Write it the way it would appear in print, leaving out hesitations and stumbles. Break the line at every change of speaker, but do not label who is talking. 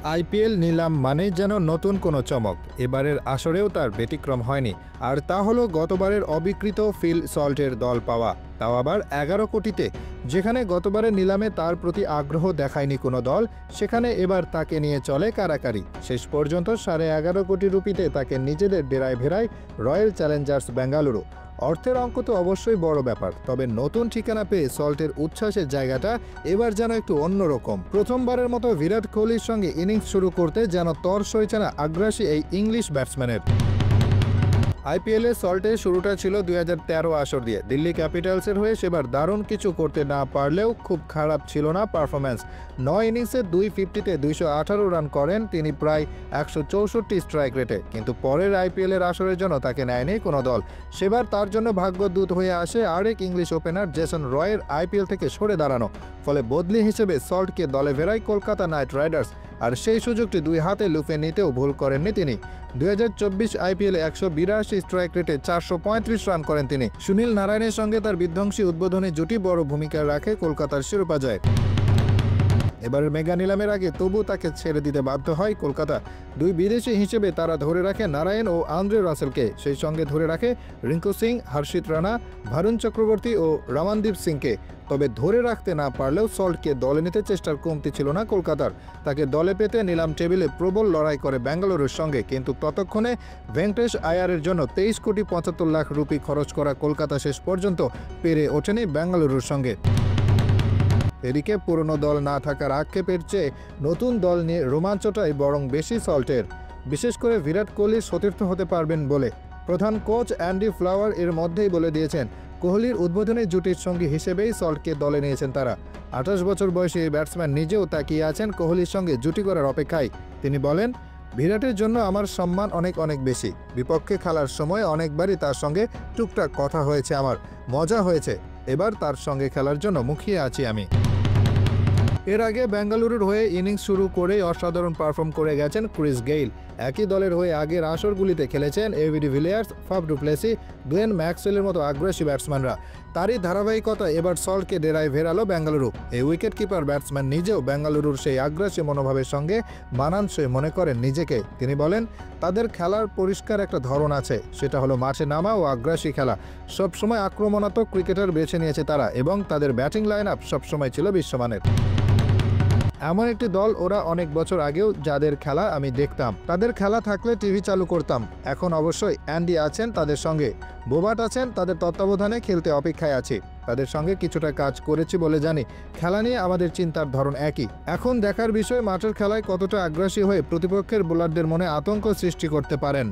IPL নিলাম মানেই যেন নতুন কোনো চমক। এবারের আসরেও তার ব্যতিক্রম হয়নি, আর তা হলো গতবারের অবিকৃত ফিল সল্টের দল পাওয়া, তাও আবার 11 কোটিতে। যেখানে গতবারের নিলামে তার প্রতি আগ্রহ দেখায়নি কোনো দল, সেখানে এবার তাকে নিয়ে চলে কারাকারি। শেষ পর্যন্ত 11.5 কোটি রুপিতে তাকে নিজেদের ডেরায় ভেড়ায় রয়্যাল চ্যালেঞ্জার্স বেঙ্গালুরু। অর্থের অঙ্ক তো অবশ্যই বড় ব্যাপার, তবে নতুন ঠিকানা পেয়ে সল্টের উচ্ছ্বাসের জায়গাটা এবার যেন একটু অন্যরকম। প্রথমবারের মতো বিরাট কোহলির সঙ্গে ইনিংস শুরু করতে যেন তর সইছে না আগ্রাসী এই ইংলিশ ব্যাটসম্যানের। আইপিএলে সল্টের শুরুটা ছিল 2013 আসর দিয়ে। দিল্লি ক্যাপিটালসের হয়ে সেবার দারুণ কিছু করতে না পারলেও খুব খারাপ ছিল না পারফরম্যান্স। 9 ইনিংসে 250-তে 218 রান করেন তিনি, প্রায় 164 স্ট্রাইক রেটে। কিন্তু পরের আইপিএলের আসরের জন্য তাকে নেয়নি কোনো দল। সেবার তার জন্য ভাগ্যদূত হয়ে আসে আরেক ইংলিশ ওপেনার জেসন রয়ের আইপিএল থেকে সরে দাঁড়ানো। ফলে বদলি হিসেবে সল্টকে দলে ফেরায় কলকাতা নাইট রাইডার্স, আর সেই সুযোগটি দুই হাতে লুফে নিতেও ভুল করেননি তিনি। 2024 আইপিএলে 182 স্ট্রাইক রেটে 435 রান করেন তিনি। সুনীল নারায়ণের সঙ্গে তার বিধ্বংসী উদ্বোধনী জুটি বড় ভূমিকা রাখে কলকাতার শিরোপা জয়ে। এবারের মেগা নিলামের আগে তবু তাকে ছেড়ে দিতে বাধ্য হয় কলকাতা। দুই বিদেশি হিসেবে তারা ধরে রাখে নারায়ণ ও আন্দ্রে রাসেলকে, সেই সঙ্গে ধরে রাখে রিঙ্কু সিং, হর্ষিত রানা, ভারুণ চক্রবর্তী ও রমানদীপ সিংকে। তবে ধরে রাখতে না পারলেও সল্টকে দলে নিতে চেষ্টার কমতি ছিল না কলকাতার। তাকে দলে পেতে নিলাম টেবিলে প্রবল লড়াই করে বেঙ্গালুরুর সঙ্গে, কিন্তু ততক্ষণে ভেঙ্কটেশ আয়ারের জন্য 23.75 কোটি রুপি খরচ করা কলকাতা শেষ পর্যন্ত পেরে ওঠেনি বেঙ্গালুরুর সঙ্গে। এদিকে পুরনো দল না থাকার আক্ষেপের চেয়ে নতুন দল নিয়ে রোমাঞ্চটাই বরং বেশি সল্টের, বিশেষ করে বিরাট কোহলি সতীর্থ হতে পারবেন বলে। প্রধান কোচ অ্যান্ডি ফ্লাওয়ার এর মধ্যেই বলে দিয়েছেন, কোহলির উদ্বোধনী জুটির সঙ্গী হিসেবেই সল্টকে দলে নিয়েছেন তারা। 28 বছর বয়সী এই ব্যাটসম্যান নিজেও তাকিয়ে আছেন কোহলির সঙ্গে জুটি করার অপেক্ষায়। তিনি বলেন, বিরাটের জন্য আমার সম্মান অনেক অনেক বেশি। বিপক্ষে খেলার সময় অনেকবারই তার সঙ্গে টুকটাক কথা হয়েছে, আমার মজা হয়েছে। এবার তার সঙ্গে খেলার জন্য মুখিয়ে আছি আমি। এর আগে বেঙ্গালুরুর হয়ে ইনিংস শুরু করেই অসাধারণ পারফর্ম করে গেছেন ক্রিস গেইল। একই দলের হয়ে আগের আসরগুলিতে খেলেছেন AB de Villiers, Faf du Plessis, Glenn ম্যাক্সওয়েলের মতো আগ্রাসী ব্যাটসম্যানরা। তারই ধারাবাহিকতা এবার সল্টকে ডেরায় ফেরালো বেঙ্গালুরু। এই উইকেট কিপার ব্যাটসম্যান নিজেও বেঙ্গালুরুর সেই আগ্রাসী মনোভাবের সঙ্গে মানানসই মনে করেন নিজেকে। তিনি বলেন, তাদের খেলার পরিষ্কার একটা ধরন আছে, সেটা হলো মাঠে নামা ও আগ্রাসী খেলা। সবসময় আক্রমণাত্মক ক্রিকেটার বেছে নিয়েছে তারা, এবং তাদের ব্যাটিং লাইন আপ সবসময় ছিল বিশ্বমানের। এমন একটি দল ওরা অনেক বছর আগেও, যাদের খেলা আমি দেখতাম। তাদের খেলা থাকলে টিভি চালু করতাম। এখন অবশ্যই অ্যান্ডি আছেন তাদের সঙ্গে, বোবাট আছেন, তাদের তত্ত্বাবধানে খেলতে অপেক্ষায় আছি। তাদের সঙ্গে কিছুটা কাজ করেছি বলে জানি। খেলা নিয়ে আমাদের চিন্তার ধরন একই। এখন দেখার বিষয় মাঠের খেলায় কতটা আগ্রাসী হয়ে প্রতিপক্ষের বোলারদের মনে আতঙ্ক সৃষ্টি করতে পারেন।